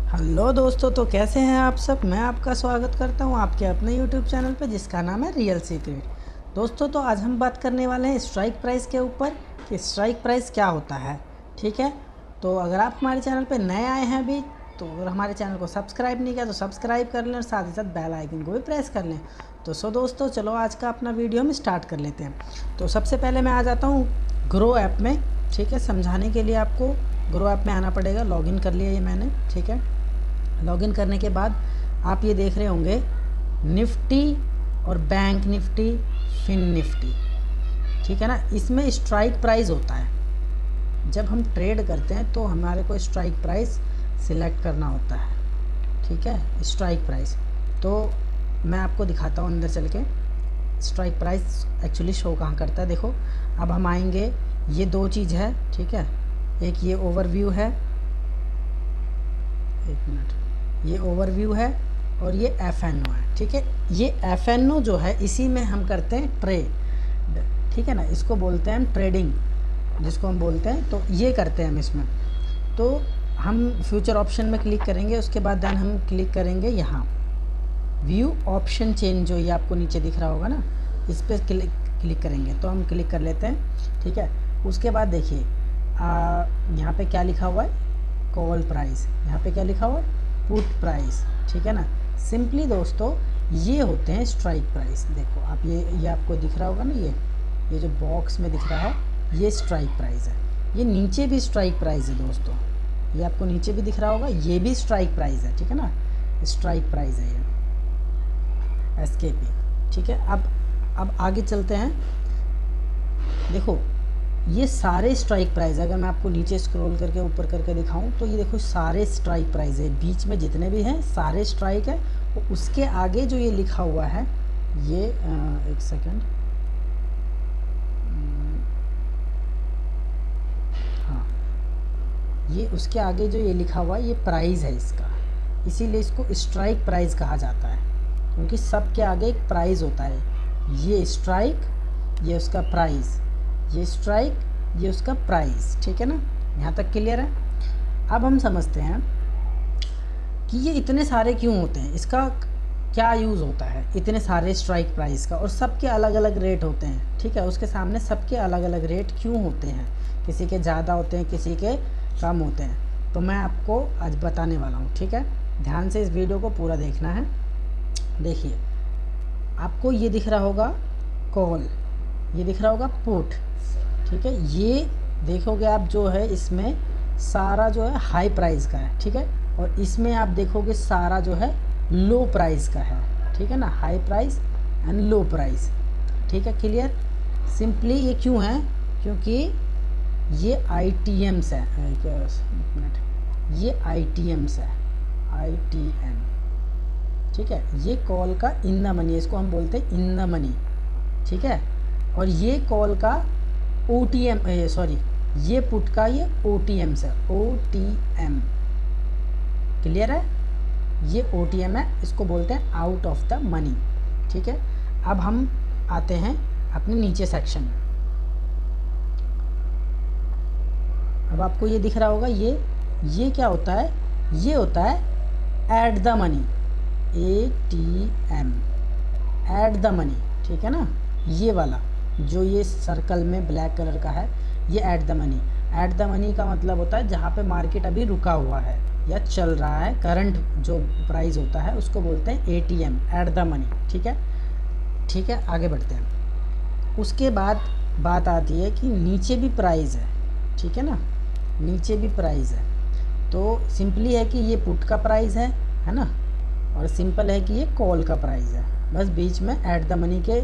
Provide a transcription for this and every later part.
Hello दोस्तों, तो कैसे हैं आप सब। मैं आपका स्वागत करता हूं आपके अपने यूट्यूब चैनल पर जिसका नाम है रियल सीक्रेट। दोस्तों, तो आज हम बात करने वाले हैं स्ट्राइक प्राइस के ऊपर कि स्ट्राइक प्राइस क्या होता है। ठीक है, तो अगर आप हमारे चैनल पर नए आए हैं अभी, तो अगर हमारे चैनल को सब्सक्राइब नहीं किया तो सब्सक्राइब कर लें और साथ ही साथ बेल आइकन को भी प्रेस कर लें। तो दोस्तों, चलो आज का अपना वीडियो हम स्टार्ट कर लेते हैं। तो सबसे पहले मैं आ जाता हूँ ग्रो ऐप में। ठीक है, समझाने के लिए आपको ग्रो ऐप में आना पड़ेगा। लॉगिन कर लिया ये मैंने। ठीक है, लॉगिन करने के बाद आप ये देख रहे होंगे निफ्टी और बैंक निफ्टी, फिन निफ्टी। ठीक है ना, इसमें स्ट्राइक प्राइस होता है। जब हम ट्रेड करते हैं तो हमारे को स्ट्राइक प्राइस सिलेक्ट करना होता है। ठीक है, स्ट्राइक प्राइस तो मैं आपको दिखाता हूँ अंदर चल के स्ट्राइक प्राइस एक्चुअली शो कहाँ करता है। देखो, अब हम आएंगे, ये दो चीज़ है। ठीक है, एक ये ओवरव्यू है, एक मिनट, ये ओवरव्यू है और ये FNO है। ठीक है, ये FNO जो है इसी में हम करते हैं ट्रेड। ठीक है ना, इसको बोलते हैं हम ट्रेडिंग, जिसको हम बोलते हैं, तो ये करते हैं हम इसमें। तो हम फ्यूचर ऑप्शन में क्लिक करेंगे, उसके बाद देन हम क्लिक करेंगे यहाँ व्यू ऑप्शन चेंज, जो ये आपको नीचे दिख रहा होगा ना, इस पर क्लिक करेंगे। तो हम क्लिक कर लेते हैं। ठीक है, उसके बाद देखिए यहाँ पे क्या लिखा हुआ है, कॉल प्राइस। यहाँ पे क्या लिखा हुआ है, पुट प्राइस। ठीक है ना, सिंपली दोस्तों ये होते हैं स्ट्राइक प्राइस। देखो आप, ये आपको दिख रहा होगा ना, ये जो बॉक्स में दिख रहा है ये स्ट्राइक प्राइस है। ये नीचे भी स्ट्राइक प्राइस है दोस्तों, ये आपको नीचे भी दिख रहा होगा, ये भी स्ट्राइक प्राइस है। ठीक है ना, स्ट्राइक प्राइस है ये SKP। ठीक है, अब आगे चलते हैं। देखो ये सारे स्ट्राइक प्राइस है। अगर मैं आपको नीचे स्क्रॉल करके ऊपर करके दिखाऊं तो ये देखो सारे स्ट्राइक प्राइस है, बीच में जितने भी हैं सारे स्ट्राइक है। और उसके आगे जो ये लिखा हुआ है ये एक सेकंड, हाँ, ये उसके आगे जो ये लिखा हुआ है ये प्राइस है इसका, इसीलिए इसको स्ट्राइक प्राइस कहा जाता है, क्योंकि सबके आगे एक प्राइस होता है। ये स्ट्राइक, ये उसका प्राइस, ये स्ट्राइक, ये उसका प्राइस। ठीक है ना, यहाँ तक क्लियर है। अब हम समझते हैं कि ये इतने सारे क्यों होते हैं, इसका क्या यूज़ होता है इतने सारे स्ट्राइक प्राइस का, और सबके अलग अलग रेट होते हैं। ठीक है, उसके सामने सबके अलग अलग रेट क्यों होते हैं, किसी के ज़्यादा होते हैं, किसी के कम होते हैं, तो मैं आपको आज बताने वाला हूँ। ठीक है, ध्यान से इस वीडियो को पूरा देखना है। देखिए, आपको ये दिख रहा होगा कॉल, ये दिख रहा होगा पुट। ठीक है, ये देखोगे आप जो है इसमें सारा जो है हाई प्राइस का है। ठीक है, और इसमें आप देखोगे सारा जो है लो प्राइस का है। ठीक है ना, high price and low price. ठीक है, क्लियर। सिंपली ये क्यों है, क्योंकि ये ITMs है। एक मिनट, ये ITMs है, ITM। ठीक है, ये कॉल का इन द मनी, इसको हम बोलते हैं इन द मनी। ठीक है, और ये कॉल का OTM, सॉरी, ये पुट का ये OTMs है, OTM। क्लियर है, ये OTM है, इसको बोलते हैं आउट ऑफ द मनी। ठीक है, अब हम आते हैं अपने नीचे सेक्शन में। अब आपको ये दिख रहा होगा, ये क्या होता है, ये होता है add the money, ATM, add the money. ठीक है ना, ये वाला जो ये सर्कल में ब्लैक कलर का है ये add the money. Add the money का मतलब होता है जहाँ पे मार्केट अभी रुका हुआ है या चल रहा है, करंट जो प्राइस होता है उसको बोलते हैं ATM, ऐड द मनी। ठीक है, ठीक है, आगे बढ़ते हैं। उसके बाद बात आती है कि नीचे भी प्राइस है। ठीक है ना, नीचे भी प्राइस है। तो सिंपली है कि ये पुट का प्राइस है ना, और सिंपल है कि ये कॉल का प्राइस है। बस बीच में ऐड द मनी के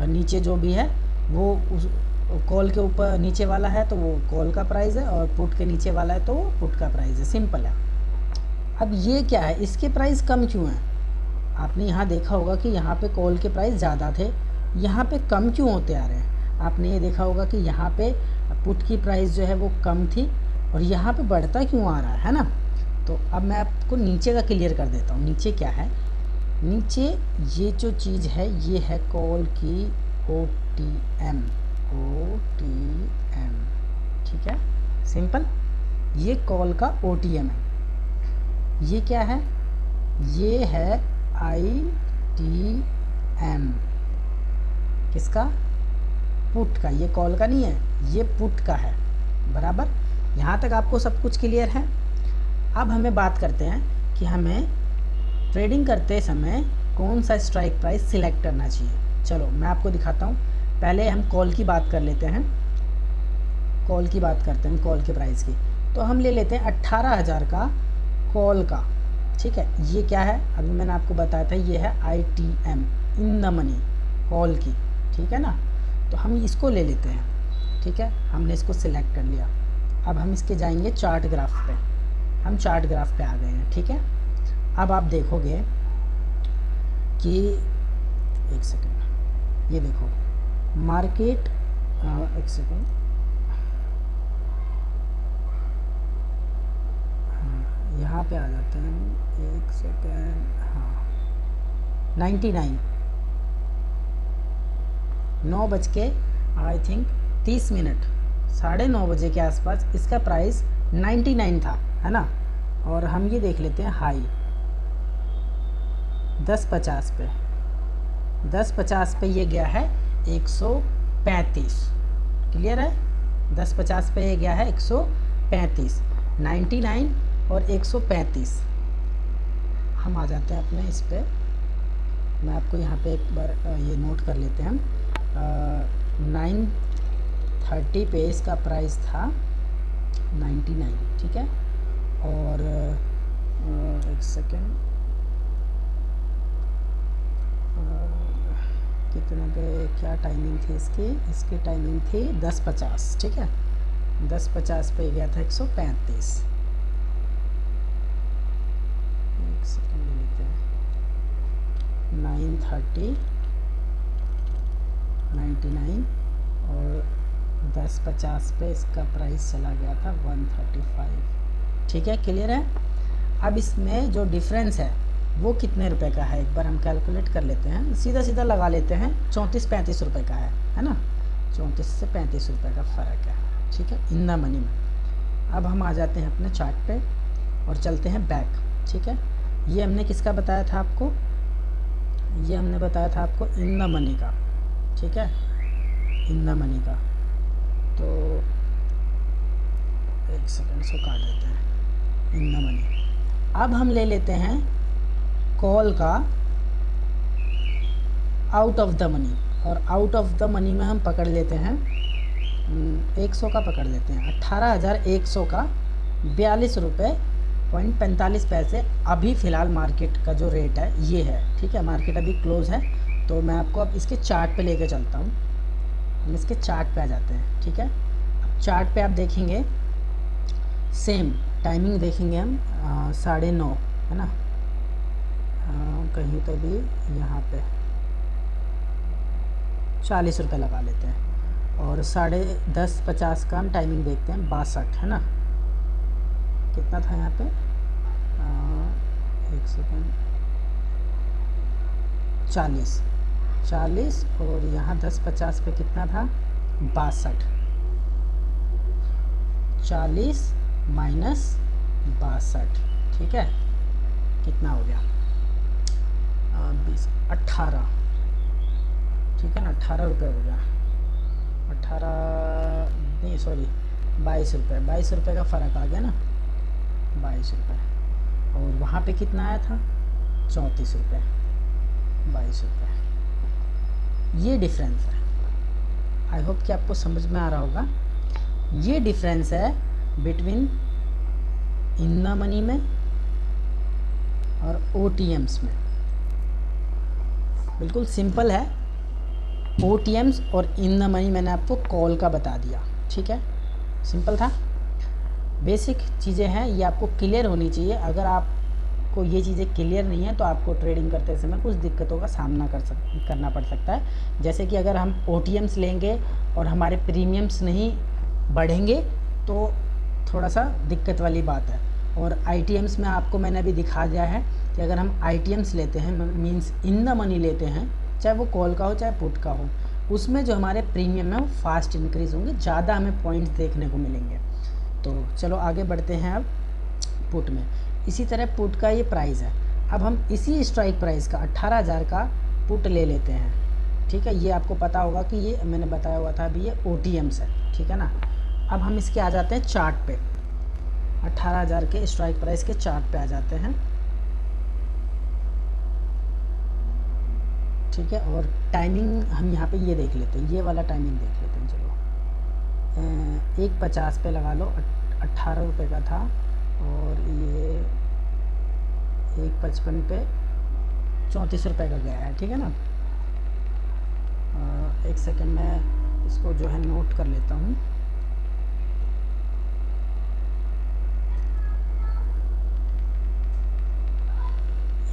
नीचे जो भी है वो उस कॉल के ऊपर नीचे वाला है तो वो कॉल का प्राइस है, और पुट के नीचे वाला है तो वो पुट का प्राइस है। सिंपल है। अब ये क्या है, इसके प्राइस कम क्यों है। आपने यहाँ देखा होगा कि यहाँ पे कॉल के प्राइस ज़्यादा थे, यहाँ पे कम क्यों होते आ रहे हैं। आपने ये देखा होगा कि यहाँ पे पुट की प्राइस जो है वो कम थी और यहाँ पे बढ़ता क्यों आ रहा है ना। तो अब मैं आपको नीचे का क्लियर कर देता हूँ। नीचे क्या है, नीचे ये जो चीज़ है ये है कॉल की OTM। ठीक है, सिंपल, ये कॉल का OTM है। ये क्या है, ये है ITM, किसका, पुट का, ये कॉल का नहीं है, ये पुट का है, बराबर। यहाँ तक आपको सब कुछ क्लियर है। अब हमें बात करते हैं कि हमें ट्रेडिंग करते समय कौन सा स्ट्राइक प्राइस सिलेक्ट करना चाहिए। चलो मैं आपको दिखाता हूँ। पहले हम कॉल की बात कर लेते हैं, कॉल की बात करते हैं, कॉल के प्राइस की। तो हम ले लेते हैं 18,000 का कॉल का, ठीक है। ये क्या है, अभी मैंने आपको बताया था, ये है ITM, in the money, call की, ठीक है ना। तो हम इसको ले लेते हैं, ठीक है, हमने इसको सिलेक्ट कर लिया। अब हम इसके जाएंगे चार्ट ग्राफ पे, हम चार्ट ग्राफ पे आ गए हैं, ठीक है। अब आप देखोगे कि एक सेकंड, ये देखो मार्केट, एक सेकंड, यहाँ पे आ जाते हैं, एक सेकंड, हाँ 99, 9 बज के आई थिंक 30 मिनट, 9:30 बजे के आसपास इसका प्राइस 99 था, है ना। और हम ये देख लेते हैं हाई 10.50 पे, 10.50 पे ये गया है 135, क्लियर है। 10.50 पे ये गया है 135, 99 और 135। हम आ जाते हैं अपने इस पे, मैं आपको यहाँ पे एक बार ये नोट कर लेते हैं। 930 पे इसका प्राइस था 99, ठीक है। और एक सेकेंड, कितने पे, क्या टाइमिंग थी इसकी, इसकी टाइमिंग थी 10.50, ठीक है। 10.50 पे गया था 135, एक सेकेंड ले लेते हैं, 930, 99 और 10.50 पे इसका प्राइस चला गया था 135, ठीक है, क्लियर है। अब इसमें जो डिफरेंस है वो कितने रुपए का है, एक बार हम कैलकुलेट कर लेते हैं, सीधा सीधा लगा लेते हैं, 34-35 रुपये का है ना। 34 से 35 रुपये का फ़र्क है, ठीक है, इन द मनी में। अब हम आ जाते हैं अपने चार्ट पे और चलते हैं बैक, ठीक है। ये हमने किसका बताया था आपको, ये हमने बताया था आपको इन द मनी का, ठीक है, इन द मनी का। तो एक सेकंड से काट देते हैं, इन द मनी। अब हम ले लेते हैं कॉल का आउट ऑफ द मनी, और आउट ऑफ द मनी में हम पकड़ लेते हैं 100 का पकड़ लेते हैं, 18,100 का 42 रुपये 45 पैसे अभी फ़िलहाल मार्केट का जो रेट है ये है, ठीक है। मार्केट अभी क्लोज़ है, तो मैं आपको अब इसके चार्ट पे लेके चलता हूँ। हम इसके चार्ट पे आ जाते हैं, ठीक है। अब चार्ट पे आप देखेंगे सेम टाइमिंग देखेंगे हम 9:30, है ना, कहीं तो भी यहाँ पे 40 रुपये लगा लेते हैं, और 10:50 का हम टाइमिंग देखते हैं 62, है ना। कितना था यहाँ पे, एक सेकंड, 40 और यहाँ 10:50 पे कितना था 62, 40 माइनस 62, ठीक है, कितना हो गया 18, ठीक है ना, 18 रुपये हो गया, 18 नहीं सॉरी 22 रुपये, 22 रुपये का फ़र्क आ गया ना, 22 रुपये। और वहाँ पे कितना आया था 34 रुपये, 22 रुपये। ये डिफरेंस है, आई होप कि आपको समझ में आ रहा होगा। ये डिफरेंस है बिटवीन इन द मनी में और OTMs में। बिल्कुल सिंपल है, OTMs और इन द मनी मैंने आपको कॉल का बता दिया, ठीक है, सिंपल था। बेसिक चीज़ें हैं, ये आपको क्लियर होनी चाहिए। अगर आपको ये चीज़ें क्लियर नहीं है तो आपको ट्रेडिंग करते समय कुछ दिक्कतों का सामना करना पड़ सकता है। जैसे कि अगर हम OTMs लेंगे और हमारे प्रीमियम्स नहीं बढ़ेंगे तो थोड़ा सा दिक्कत वाली बात है। और ITMs में आपको मैंने अभी दिखा दिया है कि अगर हम ITMs लेते हैं, मींस इन द मनी लेते हैं, चाहे वो कॉल का हो चाहे पुट का हो, उसमें जो हमारे प्रीमियम है वो फास्ट इंक्रीज़ होंगे, ज़्यादा हमें पॉइंट्स देखने को मिलेंगे। तो चलो आगे बढ़ते हैं अब पुट में। इसी तरह पुट का ये प्राइस है। अब हम इसी स्ट्राइक प्राइस का 18,000 का पुट ले लेते हैं, ठीक है। ये आपको पता होगा कि ये मैंने बताया हुआ था अभी, ये OTMs है, ठीक है ना। अब हम इसके आ जाते हैं चार्ट पे, 18,000 के स्ट्राइक प्राइस के चार्ट पे आ जाते हैं, ठीक है। और टाइमिंग हम यहाँ पे ये देख लेते हैं, ये वाला टाइमिंग देख लेते हैं। चलो 1:50 पे लगा लो, 18 रुपये का था, और ये 1:55 पे 34 रुपये का गया है, ठीक है ना। एक सेकंड में इसको जो है नोट कर लेता हूँ।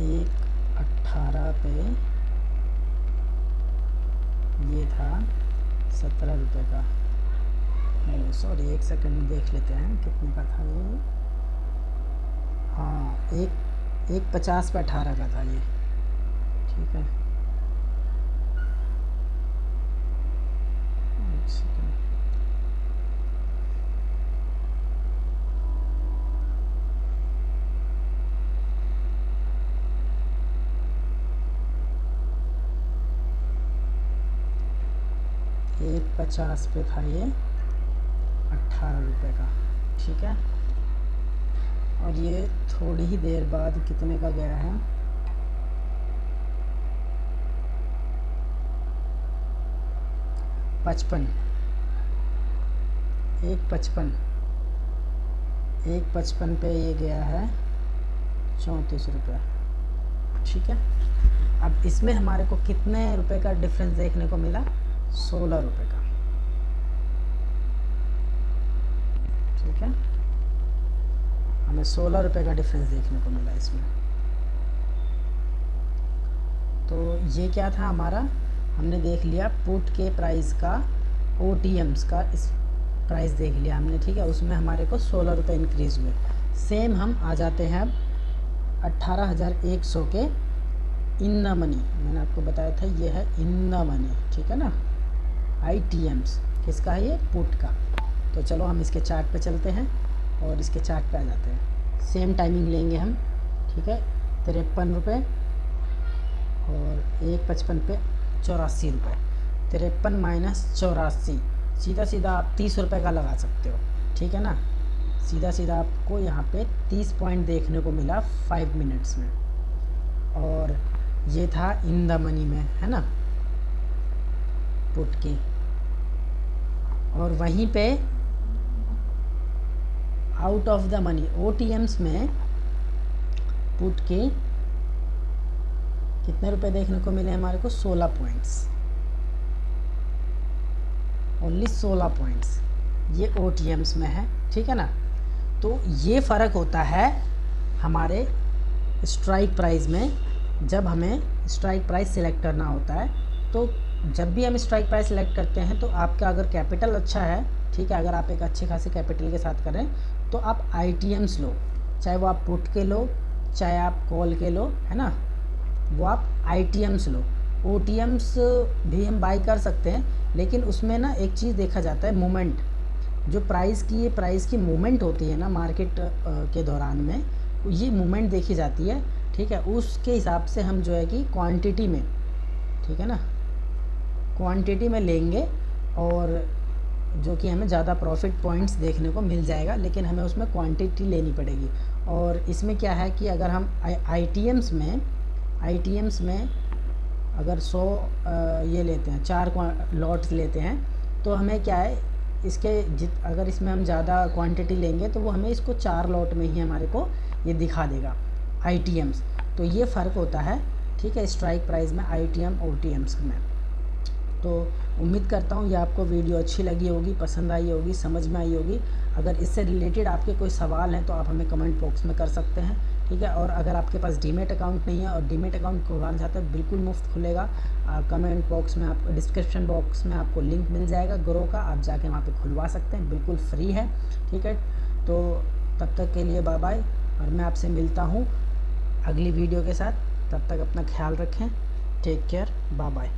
एक 18 पे ये था 17 रुपये का, नहीं सॉरी, एक सेकंड देख लेते हैं कितने का था ये। हाँ, 1:50 पे 18 का था ये, ठीक है। एक सेकंड, एक 50 पे था ये 18 रुपये का, ठीक है। और ये थोड़ी ही देर बाद कितने का गया है, 55, 1:55 पे ये गया है 34 रुपये, ठीक है। अब इसमें हमारे को कितने रुपए का डिफरेंस देखने को मिला, 16 रुपये का, ठीक है। हमें 16 रुपये का डिफरेंस देखने को मिला इसमें। तो ये क्या था हमारा, हमने देख लिया पुट के प्राइस का, OTMs का इस प्राइस देख लिया हमने, ठीक है। उसमें हमारे को 16 रुपये इंक्रीज़ हुए। सेम हम आ जाते हैं अब 18,100 के इन द मनी, मैंने आपको बताया था ये है इन द मनी, ठीक है ना। ITMs किसका है, ये पुट का। तो चलो हम इसके चार्ट पे चलते हैं और इसके चार्ट पे आ जाते हैं। सेम टाइमिंग लेंगे हम, ठीक है। 53 रुपये और 1:55 पे 84 रुपये, 53 माइनस 84, सीधा सीधा आप 30 रुपये का लगा सकते हो, ठीक है ना। सीधा सीधा आपको यहाँ पे 30 पॉइंट देखने को मिला 5 मिनट्स में, और ये था इन द मनी में, है ना, पुट की। और वहीं पे out of the money OTMs में पुट के कितने रुपए देखने को मिले हमारे को, 16 पॉइंट्स, ओनली 16 पॉइंट्स ये OTMs में है, ठीक है ना। तो ये फ़र्क होता है हमारे स्ट्राइक प्राइस में, जब हमें स्ट्राइक प्राइस सिलेक्ट करना होता है। तो जब भी हम स्ट्राइक प्राइस सिलेक्ट करते हैं तो आपका अगर कैपिटल अच्छा है, ठीक है, अगर आप एक अच्छे खासे कैपिटल के साथ करें तो आप ITMs लो, चाहे वो आप पुट के लो, चाहे आप कॉल के लो, है ना, वो आप ITMs लो। OTMs भी हम बाई कर सकते हैं, लेकिन उसमें ना एक चीज़ देखा जाता है, मोमेंट, जो प्राइस की मूवमेंट होती है ना मार्केट के दौरान में, ये मूवमेंट देखी जाती है, ठीक है। उसके हिसाब से हम जो है कि क्वांटिटी में, ठीक है ना, क्वांटिटी में लेंगे और जो कि हमें ज़्यादा प्रॉफिट पॉइंट्स देखने को मिल जाएगा, लेकिन हमें उसमें क्वांटिटी लेनी पड़ेगी। और इसमें क्या है कि अगर हम ITMs में अगर 100 ये लेते हैं, 4 लॉट्स लेते हैं, तो हमें क्या है, इसके अगर इसमें हम ज़्यादा क्वांटिटी लेंगे तो वो हमें इसको 4 लॉट में ही हमारे को ये दिखा देगा ITMs। तो ये फ़र्क होता है, ठीक है, स्ट्राइक प्राइस में ITM OTMs में। तो उम्मीद करता हूँ ये आपको वीडियो अच्छी लगी होगी, पसंद आई होगी, समझ में आई होगी। अगर इससे रिलेटेड आपके कोई सवाल हैं तो आप हमें कमेंट बॉक्स में कर सकते हैं, ठीक है। और अगर आपके पास डीमेट अकाउंट नहीं है और डीमेट अकाउंट खुलवाना चाहते हैं, बिल्कुल मुफ्त खुलेगा। कमेंट बॉक्स में, आप डिस्क्रिप्शन बॉक्स में आपको लिंक मिल जाएगा ग्रो का, आप जाके वहाँ पे खुलवा सकते हैं, बिल्कुल फ्री है, ठीक है। तो तब तक के लिए बाय बाय, और मैं आपसे मिलता हूँ अगली वीडियो के साथ। तब तक अपना ख्याल रखें, टेक केयर, बाय बाय।